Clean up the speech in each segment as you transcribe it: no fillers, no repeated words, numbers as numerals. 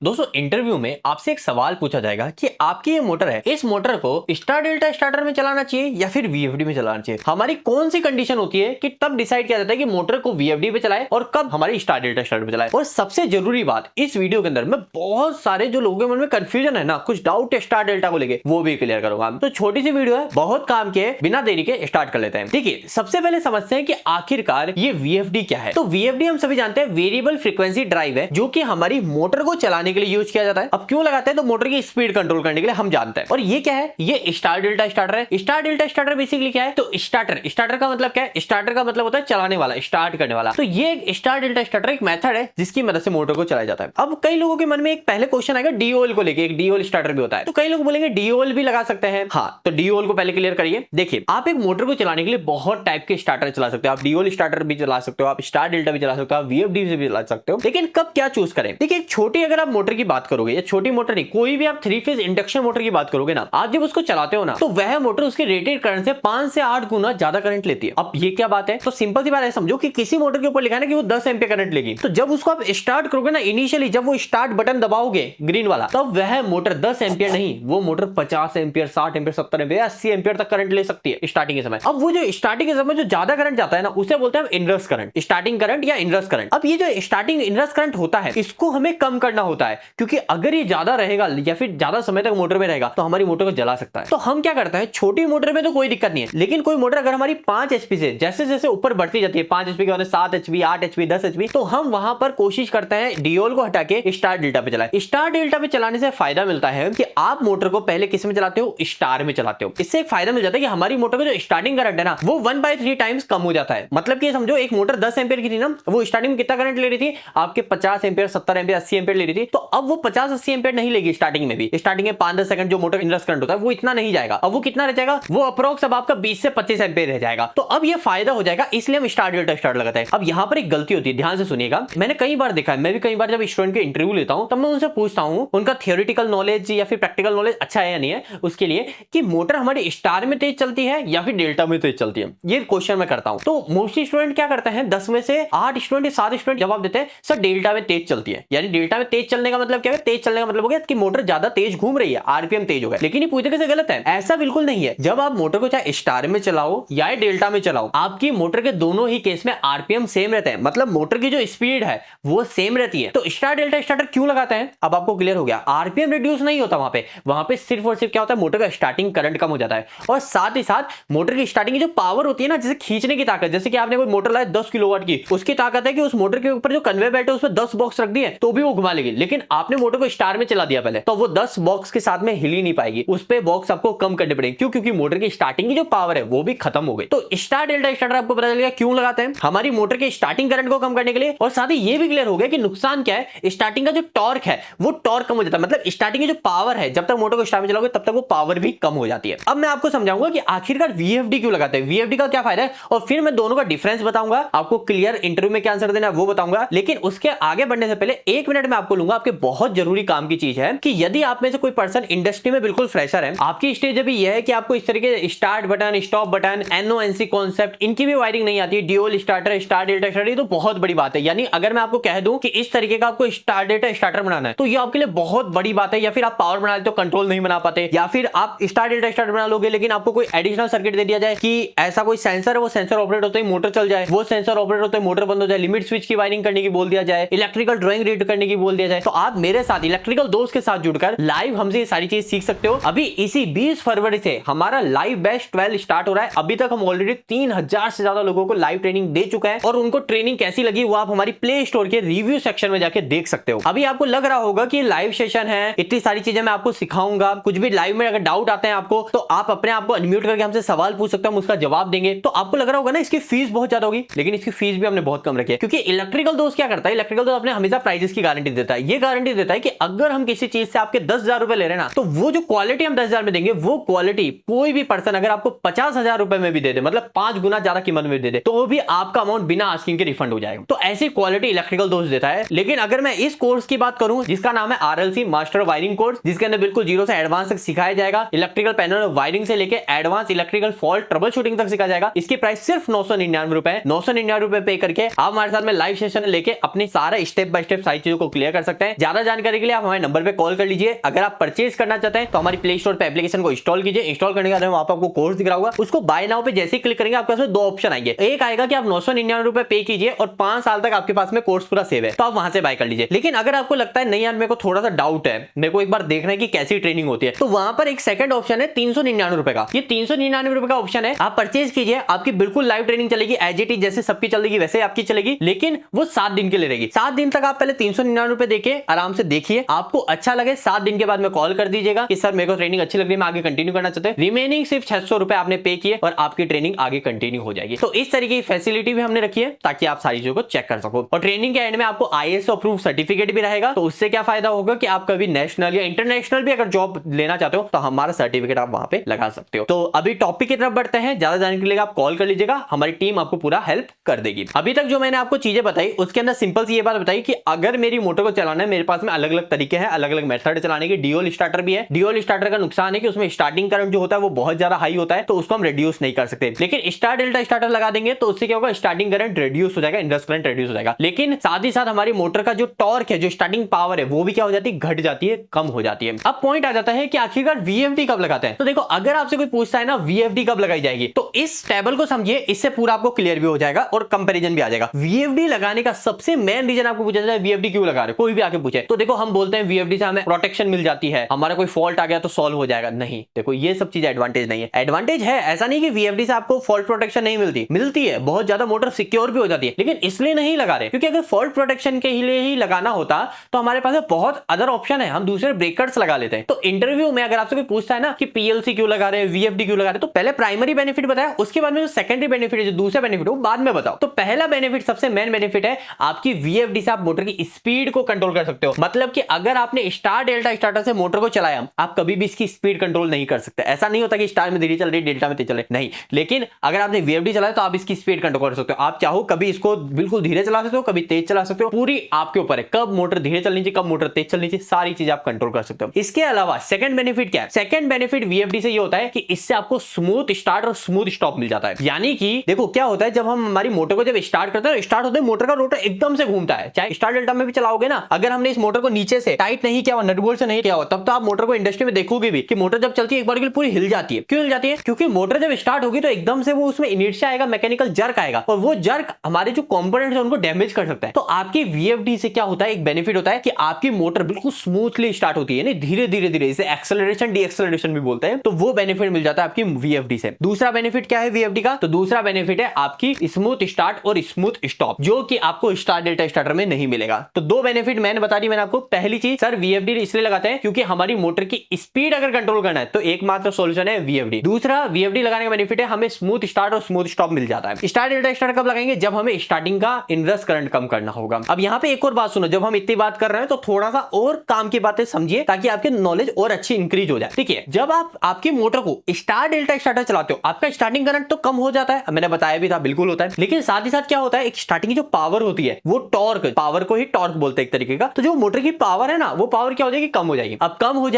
दोस्तों इंटरव्यू में आपसे एक सवाल पूछा जाएगा कि आपकी ये मोटर है, इस मोटर को स्टार डेल्टा स्टार्टर में चलाना चाहिए या फिर वीएफडी में चलाना चाहिए। हमारी कौन सी कंडीशन होती है कि तब डिसाइड किया जाता है कि मोटर को वीएफडी पे चलाए और कब हमारी स्टार डेल्टा स्टार्टर पे चलाए। और सबसे जरूरी बात इस वीडियो के अंदर मैं बहुत सारे जो लोगों के मन में कंफ्यूजन है ना, कुछ डाउट है स्टार डेल्टा को लेके, वो भी क्लियर करूंगा। तो छोटी सी वीडियो है, बहुत काम के, बिना देरी के स्टार्ट कर लेते हैं। देखिए सबसे पहले समझते हैं कि आखिरकार ये वीएफडी क्या है। तो वीएफडी हम सभी जानते हैं वेरिएबल फ्रीक्वेंसी ड्राइव है, जो कि हमारी मोटर को चलाने के लिए यूज किया जाता है। अब क्यों लगाते हैं? तो मोटर की स्पीड कंट्रोल करने के लिए हम जानते हैं। और ये क्या है? ये स्टार डेल्टा स्टार्टर है। स्टार डेल्टा स्टार्टर बेसिकली क्या है? तो स्टार्टर का मतलब क्या है? स्टार्टर का मतलब होता है चलाने वाला, स्टार्ट करने वाला। तो ये स्टार डेल्टा स्टार्टर एक मेथड है जिसकी मदद से मोटर को चलाया जाता है। अब कई लोगों के मन में एक पहले क्वेश्चन आएगा डीओएल को लेके, एक डीओएल स्टार्टर भी होता है। तो कई लोग बोलेंगे डीओएल भी लगा सकते हैं। हाँ, तो डीओएल को पहले क्लियर करिए। देखिए आप एक मोटर को चलाने के लिए बहुत टाइप के स्टार्टर चला सकते हो। आप डीओएल स्टार्टर भी चला सकते हो, आप स्टार डेल्टा भी चला सकते हो, आप वीएफडी से भी चला सकते हो। लेकिन कब क्या चूज करें? देखिए एक छोटी अगर आप मोटर की बात करोगे, या छोटी मोटर नहीं, कोई भी आप 3 फेज इंडक्शन मोटर की बात करोगे ना, आप जब उसको चलाते हो ना, तो वह मोटर उसके रेटेड करंट से 5 से 8 गुना ज्यादा करंट लेती है। अब ये क्या बात है? तो सिंपल सी बात है, समझो कि किसी मोटर के ऊपर लिखा है ना कि वो 10 एम्पीयर करंट लेगी। तो जब उसको आप स्टार्ट करोगे ना, इनिशियली जब वो स्टार्ट बटन दबाओगे ग्रीन वाला, तब वह मोटर 10 एम्पीयर नहीं, वो motor 50 ampere, 60 ampere, 70 ampere, 80 ampere तक करंट ले सकती है स्टार्टिंग के समय। अब वो जो स्टार्टिंग के समय जो ज्यादा करंट जाता है ना, उसे बोलते हैं इनवर्स करंट, स्टार्टिंग करंट या इनवर्स करंट। अब ये जो स्टार्टिंग इनवर्स करंट होता है, इसको हमें कम करना होता है, क्योंकि अगर ये ज्यादा रहेगा या फिर ज्यादा समय तक मोटर में रहेगा तो हमारी मोटर को जला सकता है। तो हम क्या करते हैं, छोटी मोटर में तो कोई दिक्कत नहीं है, लेकिन कोई मोटर अगर हमारी 5 एचपी से जैसे जैसे ऊपर बढ़ती जाती है, 5 एचपी के बाद 7 एचपी, 8 एचपी, 10 एचपी, तो हम वहां पर कोशिश करते हैं डीओएल को हटा के स्टार डेल्टा पे चलाएं। स्टार डेल्टा पे चलाने से फायदा मिलता है कि आप मोटर को पहले किस में चलाते हो? स्टार में चलाते हो। इससे एक फायदा मिल जाता है कि हमारी मोटर का जो स्टार्टिंग करंट है ना, वो 1/3 टाइम्स कम हो जाता है। मतलब कि समझो एक मोटर 10 एम्पीयर की थी ना, वो स्टार्टिंग में कितना करंट ले रही थी? आपके 50 एम्पीयर, 70 एम्पीयर, 80 एम्पीयर ले रही थी। तो अब वो 50-80 एम्पीयर नहीं लेगी स्टार्टिंग में भी। स्टार्टिंग में 5-10 सेकंड जो मोटर इनवर्स करंट होता है वो इतना नहीं जाएगा। अब वो कितना रह जाएगा? वो अप्रोक्स अब आपका 20 से 25 एम्पीयर रह जाएगा। तो अब ये फायदा हो जाएगा, इसलिए हम स्टार डेल्टा स्टार्ट लगाते हैं। अब यहां पर एक गलती होती है, ध्यान से सुनिएगा। मैंने कई बार देखा है, मैं भी कई बार जब स्टूडेंट के इंटरव्यू लेता हूं तब मैं उनसे पूछता हूं उनका थियोरेटिकल नॉलेज या फिर प्रैक्टिकल नॉलेज अच्छा है या नहीं है, उसके लिए कि मोटर हमारी स्टार में तेज चलती है या फिर डेल्टा में तेज चलती है। ये क्वेश्चन मैं करता हूं। तो मोस्टली स्टूडेंट क्या करते हैं, 10 में से 8 स्टूडेंट या 7 स्टूडेंट जवाब देते हैं सर डेल्टा में तेज चलती है। यानी डेल्टा में तेज चलने का मतलब क्या है? तेज चलने का मतलब हो गया कि मोटर ज्यादा तेज घूम रही है, आरपीएम तेज हो गया। लेकिन ये पूरी तरह से गलत है, ऐसा बिल्कुल नहीं है। जब आप मोटर को चाहे स्टार में चलाओ या डेल्टा में चलाओ, आपकी मोटर के दोनों ही केस में आरपीएम सेम रहते हैं, मतलब मोटर की जो स्पीड है वो सेम रहती है। तो स्टार डेल्टा स्टार्टर क्यों लगाते हैं? अब आपको क्लियर हो गया, आरपीएम रिड्यूस नहीं होता वहां पे सिर्फ और सिर्फ क्या होता है, मोटर का स्टार्टिंग करंट कम हो जाता है। और साथ ही साथ मोटर की स्टार्टिंग की जो पावर होती है ना, जैसे खींचने की ताकत, जैसे कि आपने कोई मोटर लाया 10 किलोवाट की, उसकी ताकत है कि उस मोटर के ऊपर जो कन्वे बेल्ट है उसमें 10 बॉक्स रख दिए तो भी वो घुमा लेगी। लेकिन आपने मोटर को स्टार में चला दिया पहले, तो वो 10 बॉक्स के साथ में हिल ही नहीं पाएगी, उस पे बॉक्स आपको कम करने पड़ेंगे। क्यों? क्योंकि मोटर की स्टार्टिंग की जो पावर है वो भी खत्म हो गई। तो स्टार डेल्टा स्टार्टर आपको पता चल गया क्यों लगाते हैं, हमारी मोटर के स्टार्टिंग करंट को कम करने के लिए। और साथ ही ये भी क्लियर हो गया कि नुकसान क्या है, स्टार्टिंग का जो टॉर्क है वो टॉर्क कम हो जाता है, मतलब स्टार्टिंग की जो पावर है, जब तक मोटर को स्टार्ट में चलाओगे तब तक वो पावर भी कम हो जाती है। अब मैं आपको समझाऊंगा कि आखिरकार वीएफडी क्यों लगाते हैं, वीएफडी का क्या फायदा है, और फिर मैं दोनों का डिफरेंस बताऊंगा। आपको क्लियर इंटरव्यू में क्या आंसर देना है वो बताऊंगा। लेकिन उसके आगे बढ़ने से पहले 1 मिनट में आपको लूंगा, आपके बहुत जरूरी काम की चीज है कि यदि आप में से कोई पर्सन इंडस्ट्री में बिल्कुल फ्रेशर है, आपकी स्टेज अभी यह है कि आपको इस तरीके से start button, stop button, NO NC concept, इनकी भी वायरिंग नहीं आती, DOL starter, star delta starter, तो बहुत बड़ी बात है। यानी अगर मैं आपको कह दूं कि इस तरीके का आपको स्टार डेल्टा स्टार्टर बनाना है, तो ये आपके लिए बहुत बड़ी बात है। या फिर आप पावर बना लेते हो, कंट्रोल नहीं बना पाते, या फिर आप स्टार डेल्टा स्टार्टर बना लोगे लेकिन आपको कोई एडिशनल सर्किट दे दिया जाए कि ऐसा कोई सेंसर है, वो सेंसर ऑपरेट होते ही मोटर चल जाए, वो सेंसर ऑपरेट होते ही मोटर बंद हो जाए, लिमिट स्विच की वायरिंग करने की बोल दिया जाए, इलेक्ट्रिकल ड्राइंग रीड करने की बोल दिया जाए, तो आप मेरे साथ इलेक्ट्रिकल दोस्त के साथ जुड़कर लाइव हमसे ये सारी चीज सीख सकते हो। अभी इसी 20 फरवरी से हमारा लाइव बैच 12 स्टार्ट हो रहा है। अभी तक हम ऑलरेडी 3000 से ज्यादा लोगों को लाइव ट्रेनिंग दे चुका है, और उनको ट्रेनिंग कैसी लगी वो आप हमारी प्ले स्टोर के रिव्यू सेक्शन में जाके देख सकते हो। अभी आपको लग रहा होगा कि लाइव सेशन है, इतनी सारी चीजें मैं आपको सिखाऊंगा, कुछ भी लाइव में अगर डाउट आते हैं आपको, तो आप अपने आप को अनम्यूट करके हमसे सवाल पूछ सकते हो, हम उसका जवाब देंगे। तो आपको लग रहा होगा ना इसकी फीस बहुत ज्यादा होगी, लेकिन इसकी फीस भी हमने बहुत कम रखी है, क्योंकि इलेक्ट्रिकल दोस्त क्या करता है, इलेक्ट्रिकल दोस्त अपने हमेशा प्राइजेस की गारंटी देता है। ये गारंटी देता है कि अगर हम किसी चीज से आपके 10,000 रुपए ले रहे हैं ना, तो वो जो क्वालिटी हम 10,000 में देंगे, वो क्वालिटी कोई भी पर्सन अगर आपको 50,000 रुपए में भी दे दे, मतलब 5 गुना ज्यादा कीमत में दे दे, तो भी आपका अमाउंट बिना आस्किंग के रिफंड हो जाएगा। तो ऐसी क्वालिटी इलेक्ट्रिकल दोस्त देता है। लेकिन अगर मैं इस कोर्स की बात करूं जिसका नाम है आरएलसी मास्टर वायरिंग कोर्स, जिसके अंदर बिल्कुल जीरो से एडवांस तक सिखाया जाएगा, इलेक्ट्रिकल पैनल वायरिंग से लेके advance electrical fault trouble shooting तक सिखाया जाएगा। इसकी प्राइस सिर्फ 999 रुपए, 999 रुपए पे करके आप हमारे साथ में लाइव सेशन लेके अपने सारे स्टेप बाय स्टेप सारी चीजों को क्लियर कर सकते हैं। हैं। ज्यादा जानकारी के लिए आप हमारे नंबर पे कॉल कर लीजिए। अगर आप परचेज करना चाहते हैं तो हमारी प्ले स्टोर पे एप्लीकेशन को इंस्टॉल कीजिए। इंस्टॉल करने के बाद वहां पर आपको कोर्स दिख रहा होगा, उसको बाय नाउ पे जैसे ही क्लिक करेंगे आपके पास दो ऑप्शन आएंगे। एक आएगा कि आप 999 रुपए पे कीजिए और 5 साल तक आपके पास में कोर्स पूरा सेव है, तो आप वहां से बाय कर लीजिए। लेकिन अगर आपको लगता है नहीं यार मेरे को थोड़ा सा डाउट है, मेरे को एक बार देखना है कि कैसी ट्रेनिंग होती है, तो वहां पर एक सेकंड ऑप्शन है 399 रुपए का। ये 399 रुपए का ऑप्शन है, आप परचेज कीजिए। आपकी बिल्कुल लाइव ट्रेनिंग चलेगी, एज इट इज जैसे सबकी चलेगी वैसे आपकी चलेगी, लेकिन वो 7 दिन के लिए रहेगी। 7 दिन तक आप पहले 399 रुपए देके आराम से देखिए, आपको अच्छा लगे 7 दिन के बाद में कॉल कर दीजिएगा कि सर मेरे को ट्रेनिंग अच्छी लग रही है, मैं आगे कंटिन्यू करना चाहते हैं। रिमेनिंग सिर्फ 600 रुपए आपने पे किए और आपकी ट्रेनिंग आगे कंटिन्यू हो जाएगी। तो इस तरीके की फैसिलिटी भी हमने रखी है ताकि आप सारी चीजों को चेक कर सको। और ट्रेनिंग के एंड में आपको IAS अप्रूव सर्टिफिकेट भी रहेगा, तो उससे क्या फायदा होगा कि आप कभी नेशनल या इंटरनेशनल भी अगर जॉब लेना चाहते हो तो हमारा सर्टिफिकेट आप वहां पे लगा सकते हो। तो अभी टॉपिक की तरफ बढ़ते हैं। ज्यादा जानने के लिए आप कॉल कर लीजिएगा, हमारी टीम आपको पूरा हेल्प कर देगी। अभी तक जो मैंने आपको चीजें बताई उसके अंदर सिंपल सी ये बात बताई कि अगर मेरी मोटर को चलाना है, मेरे पास में अलग अलग तरीके हैं, अलग अलग मेथड चलाने के। ड्यूल स्टार्टर भी है। ड्यूल स्टार्टर का नुकसान है कि उसमें स्टार्टिंग करंट जो होता है वो बहुत ज्यादा हाई होता है, तो उसको हम रिड्यूस नहीं कर सकते। लेकिन स्टार डेल्टा स्टार्टर लगा देंगे तो उससे क्या होगा, स्टार्टिंग करंट रिड्यूस हो जाएगा, इंडक्शन करंट रिड्यूस हो जाएगा। लेकिन साथ ही साथ हमारी मोटर का जो टॉर्क है, जो स्टार्टिंग पावर है, वो भी क्या हो जाती है, घट जाती है, कम हो जाती है। अब पॉइंट आ जाता है कि आखिरकार VFD कब लगाते हैं। तो देखो, अगर आपसे कोई पूछता है ना VFD कब लगाई जाएगी, तो इस टेबल को समझिए, इससे पूरा आपको क्लियर भी हो जाएगा और कंपैरिजन भी आ जाएगा। VFD लगाने का सबसे मेन रीजन आपको पूछा जाता है VFD क्यों लगा रहे, कोई भी आके पूछे तो देखो हम बोलते हैं VFD से हमें प्रोटेक्शन मिल जाती है, हमारा कोई फॉल्ट आ गया तो सॉल्व हो जाएगा। नहीं, देखो ये सब चीज एडवांटेज नहीं है। एडवांटेज है, ऐसा नहीं कि VFD से आपको फॉल्ट प्रोटेक्शन नहीं मिलती है, बहुत ज्यादा मोटर सिक्योर भी हो जाती है, लेकिन इसलिए नहीं लगा रहे क्योंकि अगर फॉल्ट प्रोटेक्शन के लिए ही लगाना होता तो हमारे पास बहुत अदर ऑप्शन है, हम दूसरे ब्रेकर्स लगा लेते हैं। तो इंटरव्यू में अगर आपसे कोई पूछता है ना कि PLC क्यों लगा रहे हैं, VFD क्यों लगा रहे हैं, तो पहले प्राइमरी बेनिफिट बताया, उसके बाद में जो सेकेंडरी बेनिफिट है, जो दूसरा बेनिफिट है, वो बाद में बताओ। तो पहला बेनिफिट, सबसे मेन बेनिफिट है आपकी VFD से आप मोटर की स्पीड को कंट्रोल कर सकते हो। मतलब कि अगर आपने स्टार डेल्टा स्टार्टर से मोटर को चलाया, आप कभी भी इसकी स्पीड कंट्रोल नहीं कर सकते। ऐसा नहीं होता कि स्टार में धीरे चल रही, डेल्टा में तेज चल रही, नहीं। लेकिन अगर आपने VFD चलाया तो आप इसकी स्पीड कंट्रोल कर सकते हो। आप चाहो कभी इसको बिल्कुल धीरे चला सकते हो, कभी तेज चला सकते हो, पूरी आपके ऊपर है, कब मोटर धीरे चलनी चाहिए, कब मोटर तेज चलनी चाहिए, सारी चीज आप कंट्रोल कर सकते हो। इसके अलावा सेकंड बेनिफिट क्या है, सेकंड बेनिफिट VFD से ये होता है कि इससे आपको स्मूथ स्टार्ट और स्मूथ स्टॉप मिल जाता है। यानी कि देखो क्या होता है, जब हम हमारी मोटर को जब स्टार्ट करते हैं, स्टार्ट होते हैं मोटर का रोटर एकदम से घूमता है। चाहे स्टार डेल्टा में भी चलाओगे ना, अगर हमने इस मोटर को नीचे से टाइट नहीं किया हुआ, नट बोल्ट से नहीं किया हुआ, तब तो आप मोटर को इंडस्ट्री में देखोगे भी कि मोटर जब चलती है एक बार के लिए पूरी हिल जाती है। क्यों हिल जाती है? क्योंकि मोटर जब स्टार्ट होगी तो एकदम से वो उसमें इनर्शिया आएगा, मैकेनिकल जर्क आएगा, और वो जर्क हमारे जो कंपोनेंट्स हैं उनको डैमेज कर सकता है। तो आपकी VFD से क्या होता है, एक बेनिफिट होता है कि आपकी मोटर बिल्कुल स्मूथली स्टार्ट होती है, यानी धीरे धीरे धीरे, इसे एक्सेलरेशन डी एक्सेलरेशन भी बोलते हैं। तो वो बेनिफिट मिल जाता है आपकी VFD से। दूसरा बेनिफिट क्या है VFD का? तो दूसरा बेनिफिट है आपकी स्मूथ स्टार्ट और स्मूथ स्टॉप, जो कि आपको स्टार डेल्टा स्टार्टर में नहीं मिलेगा। तो दो बेनिफिट मैंने बता दी मैंने आपको। पहली चीज, सर VFD इसलिए लगाते हैं क्योंकि हमारी मोटर की स्पीड अगर कंट्रोल करना है तो एकमात्र सॉल्यूशन है VFD। दूसरा, VFD लगाने का बेनिफिट है हमें स्मूथ स्टार्ट और स्मूथ स्टॉप मिल जाता है। स्टार डेल्टा स्टार्टर कब लगाएंगे? जब हमें स्टार्टिंग का इनरस करंट कम करना होगा। अब यहाँ पे एक और बात सुनो, जब हम इतनी बात कर रहे हैं तो थोड़ा सा और काम की बातें समझिए ताकि आपकी नॉलेज और अच्छी इंक्रीज हो जाए। ठीक है, जब आप आपकी मोटर को स्टार डेल्टा स्टार्टर चलाते हो, आपका स्टार्टिंग करंट तो कम हो जाता है, मैंने बताया भी था, बिल्कुल होता है। लेकिन साथ ही साथ क्या होता है, एक स्टार्टिंग की जो पावर होती है वो टॉर्क, पावर को ही टॉर्क बोलते हैं एक तरीके का। तो जो मोटर की पावर है ना, वो पावर क्या हो जाएगी, कम हो जाएगी। अब कम हो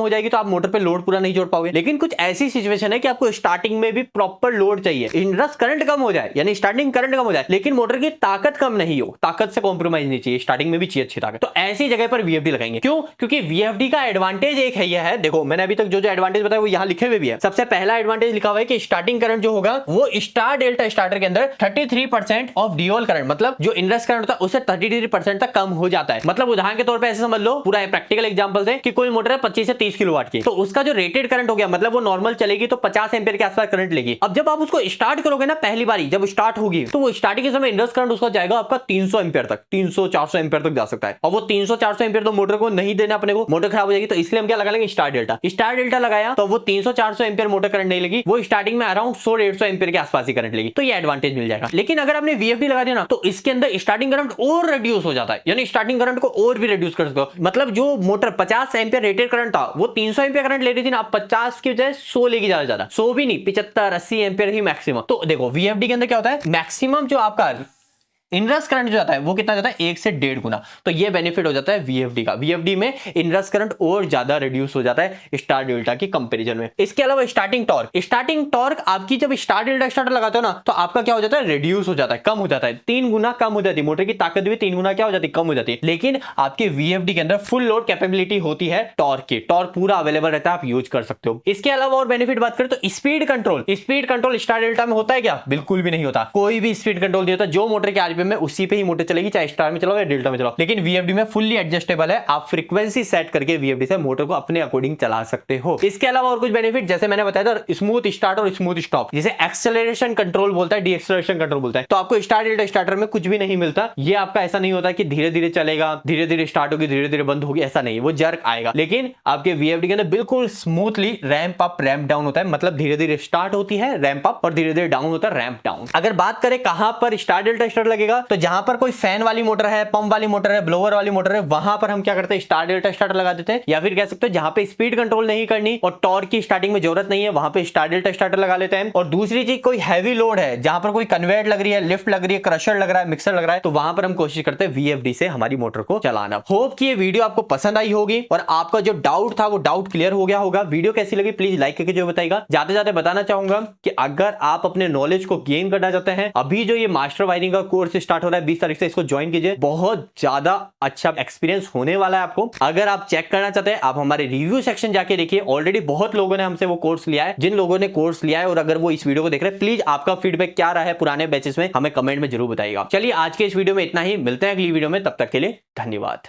जाएगी तो आप मोटर पे लोड पूरा नहीं जोड़ पाओगे। लेकिन कुछ ऐसी सिचुएशन है कि आपको स्टार्टिंग में भी प्रॉपर लोड चाहिए, इनरस करंट कम हो जाए, यानी स्टार्टिंग करंट कम हो जाए, लेकिन मोटर की ताकत कम नहीं हो, ताकत से कॉम्प्रोमाइज नहीं चाहिए, स्टार्टिंग में भी चाहिए अच्छी ताकत। तो ऐसी जगह पर VFD लगाएंगे। क्यों? क्योंकि VFD का एडवांटेज एक है, यह है, देखो मैंने अभी तक जो जो एडवांटेज बताया वो यहां लिखे हुए भी है। सबसे पहला एडवांटेज लिखा हुआ है कि स्टार्टिंग करंट जो होगा वो स्टार डेल्टा स्टार्टर के अंदर 33% ऑफ ड्यूल करंट, मतलब जो इनरस करंट होता है उससे 33% तक कम हो जाता है। मतलब उदाहरण के तौर पे ऐसे समझ लो, पूरा प्रैक्टिकल एग्जांपल है कि कोई मोटर है 25 से 30 किलोवाट की, तो उसका जो रेटेड करंट हो गया, मतलब वो नॉर्मल चलेगी तो 50 एम्पीयर के आसपास करंट लेगी। अब जब आप उसको स्टार्ट करोगे ना, पहली बारी जब स्टार्ट होगी, तो वो स्टार्टिंग के समय इनरस करंट उसका जाएगा आपका 300 एम्पीयर तक, 300-400 एम्पीयर तक जा सकता है। और वो 300-400 एम्पीयर तो मोटर को नहीं देना अपने को, मोटर खराब हो जाएगी। तो इसलिए हम क्या लगा लेंगे, स्टार डेल्टा लगाया तो वो 300-400 एम्पीयर मोटर करंट नहीं लगी, वो स्टार्टिंग में अराउंड 100-150 एम्पीयर के आसपास ही करंट लेगी। तो ये एडवांटेज मिल जाएगा। लेकिन अगर आपने VFD लगा दिया ना, तो इसके अंदर स्टार्टिंग करंट और रिड्यूस हो जाता है, यानी स्टार्टिंग करंट को और भी रिड्यूस कर सकते हो। मतलब जो मोटर 50 एम्पीयर रेटेड करंट था, वो 300 एम्पीयर करंट ले रही थी ना, आप 50 की बजाय 100 लेगी, ज्यादा 100 भी नहीं, 75-80 एम्पीयर ही मैक्सिमम। तो देखो VFD के अंदर क्या होता है, मैक्सिमम जो आपका इनरस करंट जो जाता है वो कितना जाता है 1 से 1.5 गुना। तो ये बेनिफिट हो जाता है वीएफडी का। वीएफडी में इनरस करंट और ज्यादा रिड्यूस हो जाता है स्टार डेल्टा की कंपैरिजन में। इसके अलावा स्टार्टिंग टॉर्क आपकी जब स्टार डेल्टा स्टार्टर लगाते हो ना तो आपका क्या हो जाता है, रिड्यूस हो जाता है, कम हो जाता है, 3 गुना कम हो जाती है। मोटर की ताकत भी 3 गुना क्या हो जाती है, कम हो जाती है। लेकिन आपके वीएफडी के अंदर फुल लोड कैपेबिलिटी होती है टॉर्क की, टॉर्क पूरा अवेलेबल रहता है, आप यूज कर सकते हो। इसके अलावा और बेनिफिट बात करें तो स्पीड कंट्रोल स्टार डेल्टा में होता है क्या, बिल्कुल भी नहीं होता। कोई भी स्पीड कंट्रोल नहीं होता। जो मोटर के आरपीएम में उसी पे ही मोटर चलेगी, चाहे स्टार में चलाओ या डेल्टा में चलाओ। लेकिन वीएफडी में फुल्ली एडजस्टेबल है, आप फ्रीक्वेंसी सेट करके वीएफडी से मोटर को अपने अकॉर्डिंग चला सकते हो। इसके अलावा और कुछ बेनिफिट जैसे मैंने बताया था, स्मूथ स्टार्ट और स्मूथ स्टॉप, जिसे एक्सेलरेशन कंट्रोल बोलता है, डी एक्सेलरेशन कंट्रोल बोलता है। तो आपको स्टार डेल्टा स्टार्टर में कुछ भी नहीं मिलता। ये आपका ऐसा नहीं होता कि धीरे धीरे चलेगा, धीरे धीरे स्टार्ट होगी, धीरे धीरे बंद होगी, ऐसा नहीं, वो जर्क आएगा। लेकिन आपके वीएफडी के अंदर बिल्कुल smoothly ramp up ramp down होता है, मतलब धीरे धीरे स्टार्ट होती है रैंप अप और धीरे धीरे डाउन होता है रैंप डाउन। अगर बात करें कहां पर स्टार डेल्टा स्टार्टर लगेगा, तो जहां पर कोई फैन वाली मोटर है, पंप वाली मोटर है, ब्लोअर वाली मोटर है, वहां पर हम क्या करते हैं, स्टार डेल्टा स्टार्टर लगा देते हैं। या फिर कह सकते हैं जहां पे स्पीड कंट्रोल नहीं करनी और टॉर्क की स्टार्टिंग में जरूरत नहीं है, वहां पे स्टार डेल्टा स्टार्टर लगा लेते हैं। और दूसरी चीज, कोई हैवी लोड है, जहां पर कोई कन्वेयर लग रही है, लिफ्ट लग रही है, क्रशर लग रहा है, मिक्सर लग रहा है, तो वहां पर हम कोशिश करते हैं वीएफडी से हमारी मोटर को चलाना। होप कि ये वीडियो आपको पसंद आई होगी और आपका जो डाउट था वो डाउट क्लियर हो गया होगा। वीडियो कैसी लगी प्लीज लाइक करके जो बताइएगा। जाते जाते बताना चाहूंगा कि अगर आप अपने नॉलेज को गेन करना चाहते हैं, अभी जो ये मास्टर वायरिंग का कोर्स स्टार्ट हो रहा है 20 तारीख से, इसको ज्वाइन कीजिए। बहुत ज्यादा अच्छा एक्सपीरियंस होने वाला है आपको। अगर आप चेक करना चाहते हैं, आप हमारे रिव्यू सेक्शन जाके देखिए। ऑलरेडी बहुत लोगों ने हमसे वो कोर्स लिया है। जिन लोगों ने कोर्स लिया है और अगर वो इस वीडियो को देख रहे हैं, प्लीज आपका फीडबैक क्या रहा है पुराने बैचेस में, हमें कमेंट में जरूर बताइएगा। चलिए आज के इस वीडियो में इतना ही, मिलते हैं अगली वीडियो में, तब तक के लिए धन्यवाद।